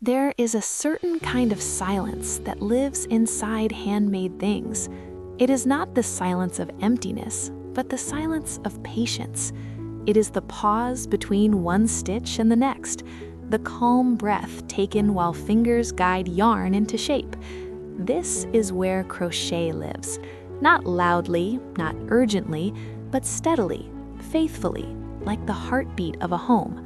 There is a certain kind of silence that lives inside handmade things. It is not the silence of emptiness, but the silence of patience. It is the pause between one stitch and the next, the calm breath taken while fingers guide yarn into shape. This is where crochet lives. Not loudly, not urgently, but steadily, faithfully, like the heartbeat of a home.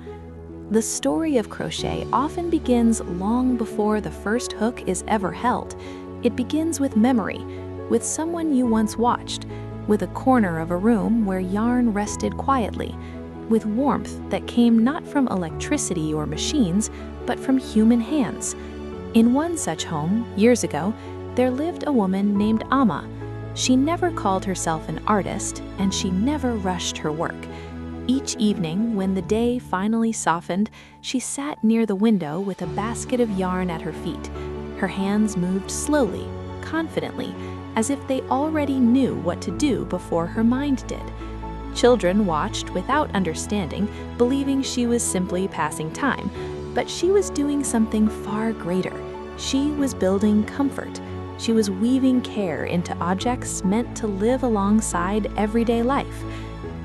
The story of crochet often begins long before the first hook is ever held. It begins with memory, with someone you once watched, with a corner of a room where yarn rested quietly, with warmth that came not from electricity or machines, but from human hands. In one such home, years ago, there lived a woman named Amma. She never called herself an artist, and she never rushed her work. Each evening, when the day finally softened, she sat near the window with a basket of yarn at her feet. Her hands moved slowly, confidently, as if they already knew what to do before her mind did. Children watched without understanding, believing she was simply passing time, but she was doing something far greater. She was building comfort. She was weaving care into objects meant to live alongside everyday life.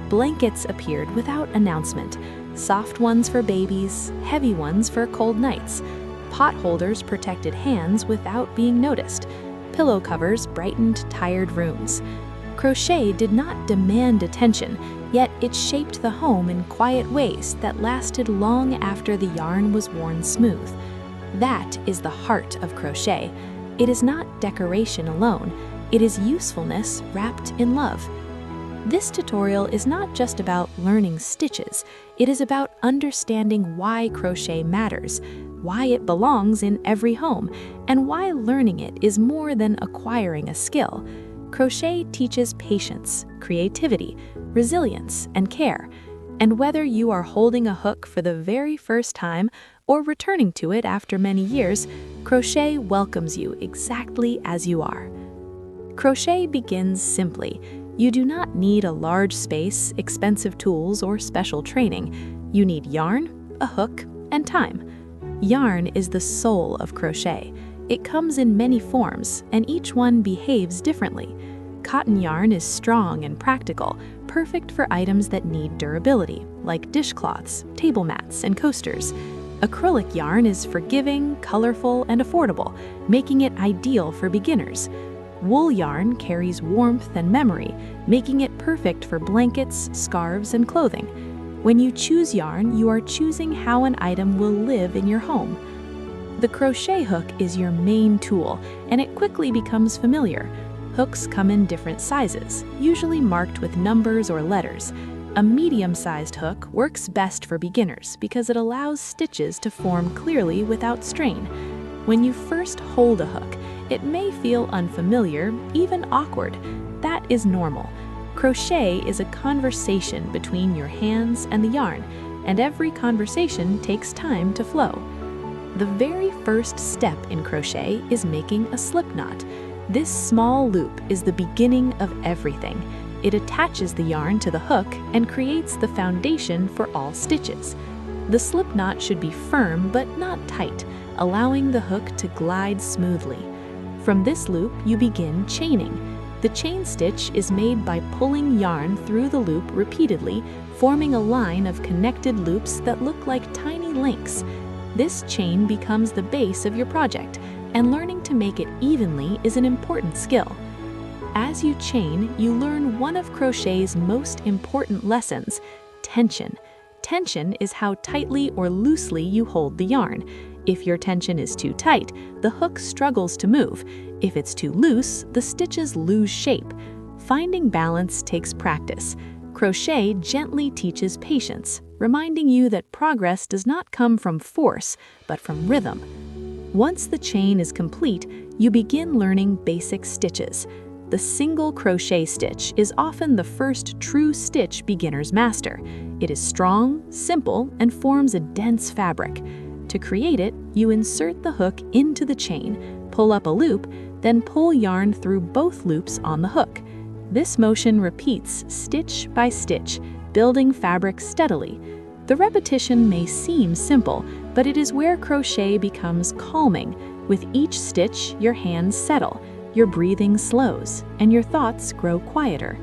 Blankets appeared without announcement, soft ones for babies, heavy ones for cold nights. Pot holders protected hands without being noticed. Pillow covers brightened tired rooms. Crochet did not demand attention, yet it shaped the home in quiet ways that lasted long after the yarn was worn smooth. That is the heart of crochet. It is not decoration alone, it is usefulness wrapped in love. This tutorial is not just about learning stitches, it is about understanding why crochet matters, why it belongs in every home, and why learning it is more than acquiring a skill. Crochet teaches patience, creativity, resilience, and care. And whether you are holding a hook for the very first time or returning to it after many years, crochet welcomes you exactly as you are. Crochet begins simply. You do not need a large space, expensive tools, or special training. You need yarn, a hook, and time. Yarn is the soul of crochet. It comes in many forms, and each one behaves differently. Cotton yarn is strong and practical, perfect for items that need durability, like dishcloths, table mats, and coasters. Acrylic yarn is forgiving, colorful, and affordable, making it ideal for beginners. Wool yarn carries warmth and memory, making it perfect for blankets, scarves, and clothing. When you choose yarn, you are choosing how an item will live in your home. The crochet hook is your main tool, and it quickly becomes familiar. Hooks come in different sizes, usually marked with numbers or letters. A medium-sized hook works best for beginners because it allows stitches to form clearly without strain. When you first hold a hook, it may feel unfamiliar, even awkward. That is normal. Crochet is a conversation between your hands and the yarn, and every conversation takes time to flow. The very first step in crochet is making a slip knot. This small loop is the beginning of everything. It attaches the yarn to the hook and creates the foundation for all stitches. The slip knot should be firm but not tight, allowing the hook to glide smoothly. From this loop, you begin chaining. The chain stitch is made by pulling yarn through the loop repeatedly, forming a line of connected loops that look like tiny links. This chain becomes the base of your project, and learning to make it evenly is an important skill. As you chain, you learn one of crochet's most important lessons: tension. Tension is how tightly or loosely you hold the yarn. If your tension is too tight, the hook struggles to move. If it's too loose, the stitches lose shape. Finding balance takes practice. Crochet gently teaches patience, reminding you that progress does not come from force, but from rhythm. Once the chain is complete, you begin learning basic stitches. The single crochet stitch is often the first true stitch beginners master. It is strong, simple, and forms a dense fabric. To create it, you insert the hook into the chain, pull up a loop, then pull yarn through both loops on the hook. This motion repeats stitch by stitch, building fabric steadily. The repetition may seem simple, but it is where crochet becomes calming. With each stitch, your hands settle, your breathing slows, and your thoughts grow quieter.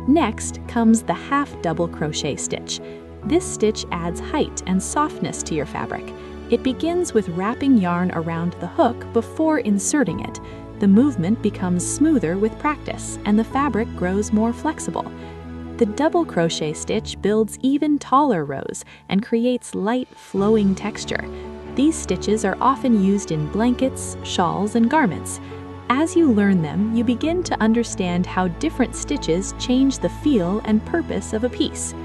Next comes the half double crochet stitch. This stitch adds height and softness to your fabric. It begins with wrapping yarn around the hook before inserting it. The movement becomes smoother with practice, and the fabric grows more flexible. The double crochet stitch builds even taller rows and creates light, flowing texture. These stitches are often used in blankets, shawls, and garments. As you learn them, you begin to understand how different stitches change the feel and purpose of a piece.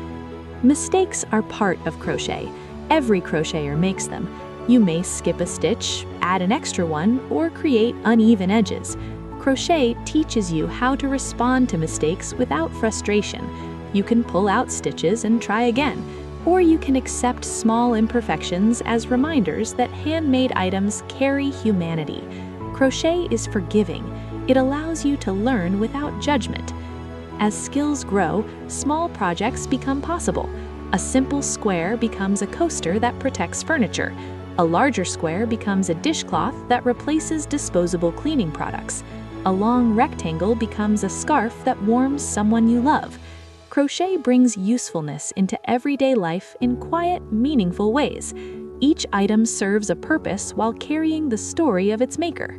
Mistakes are part of crochet. Every crocheter makes them. You may skip a stitch, add an extra one, or create uneven edges. Crochet teaches you how to respond to mistakes without frustration. You can pull out stitches and try again, or you can accept small imperfections as reminders that handmade items carry humanity. Crochet is forgiving. It allows you to learn without judgment. As skills grow, small projects become possible. A simple square becomes a coaster that protects furniture. A larger square becomes a dishcloth that replaces disposable cleaning products. A long rectangle becomes a scarf that warms someone you love. Crochet brings usefulness into everyday life in quiet, meaningful ways. Each item serves a purpose while carrying the story of its maker.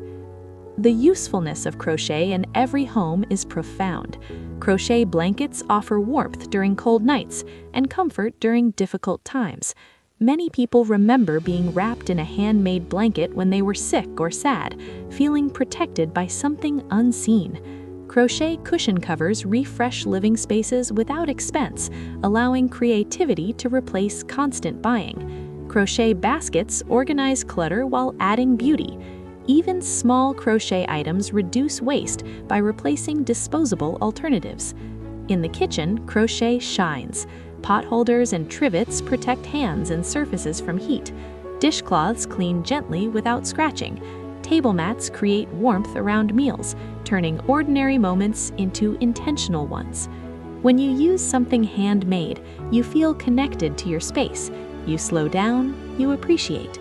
The usefulness of crochet in every home is profound. Crochet blankets offer warmth during cold nights and comfort during difficult times. Many people remember being wrapped in a handmade blanket when they were sick or sad, feeling protected by something unseen. Crochet cushion covers refresh living spaces without expense, allowing creativity to replace constant buying. Crochet baskets organize clutter while adding beauty. Even small crochet items reduce waste by replacing disposable alternatives. In the kitchen, crochet shines. Pot holders and trivets protect hands and surfaces from heat. Dishcloths clean gently without scratching. Table mats create warmth around meals, turning ordinary moments into intentional ones. When you use something handmade, you feel connected to your space. You slow down, you appreciate.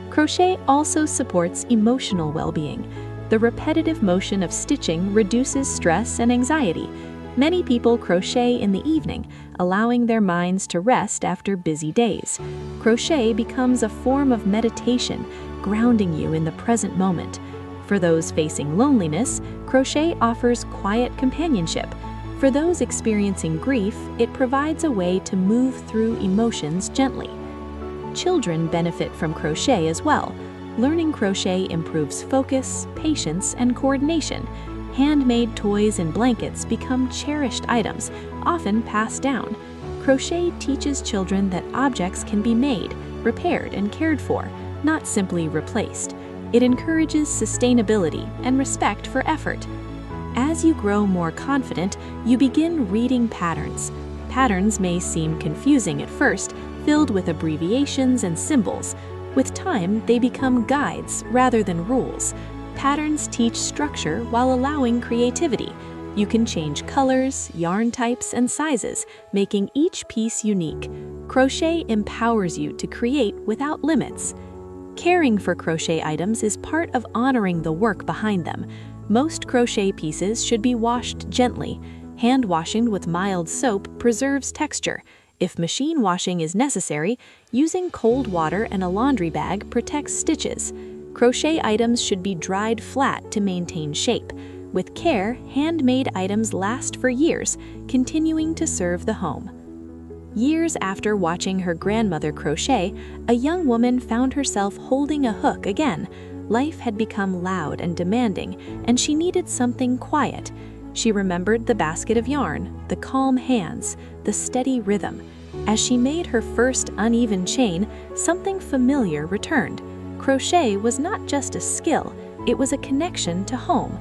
Crochet also supports emotional well-being. The repetitive motion of stitching reduces stress and anxiety. Many people crochet in the evening, allowing their minds to rest after busy days. Crochet becomes a form of meditation, grounding you in the present moment. For those facing loneliness, crochet offers quiet companionship. For those experiencing grief, it provides a way to move through emotions gently. Children benefit from crochet as well. Learning crochet improves focus, patience, and coordination. Handmade toys and blankets become cherished items, often passed down. Crochet teaches children that objects can be made, repaired, and cared for, not simply replaced. It encourages sustainability and respect for effort. As you grow more confident, you begin reading patterns. Patterns may seem confusing at first, filled with abbreviations and symbols. With time, they become guides rather than rules. Patterns teach structure while allowing creativity. You can change colors, yarn types, and sizes, making each piece unique. Crochet empowers you to create without limits. Caring for crochet items is part of honoring the work behind them. Most crochet pieces should be washed gently. Hand washing with mild soap preserves texture. If machine washing is necessary, using cold water and a laundry bag protects stitches. Crochet items should be dried flat to maintain shape. With care, handmade items last for years, continuing to serve the home. Years after watching her grandmother crochet, a young woman found herself holding a hook again. Life had become loud and demanding, and she needed something quiet. She remembered the basket of yarn, the calm hands, the steady rhythm. As she made her first uneven chain, something familiar returned. Crochet was not just a skill, it was a connection to home.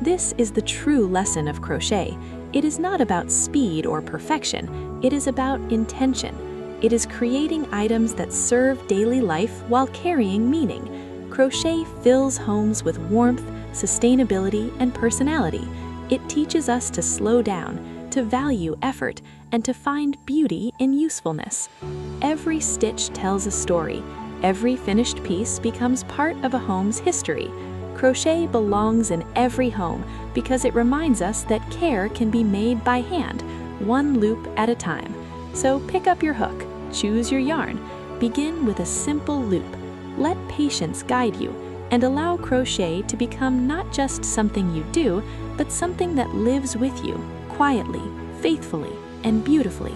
This is the true lesson of crochet. It is not about speed or perfection, it is about intention. It is creating items that serve daily life while carrying meaning. Crochet fills homes with warmth, sustainability, and personality. It teaches us to slow down, to value effort, and to find beauty in usefulness. Every stitch tells a story. Every finished piece becomes part of a home's history. Crochet belongs in every home because it reminds us that care can be made by hand, one loop at a time. So pick up your hook, choose your yarn, begin with a simple loop. Let patience guide you, and allow crochet to become not just something you do, but something that lives with you, quietly, faithfully, and beautifully.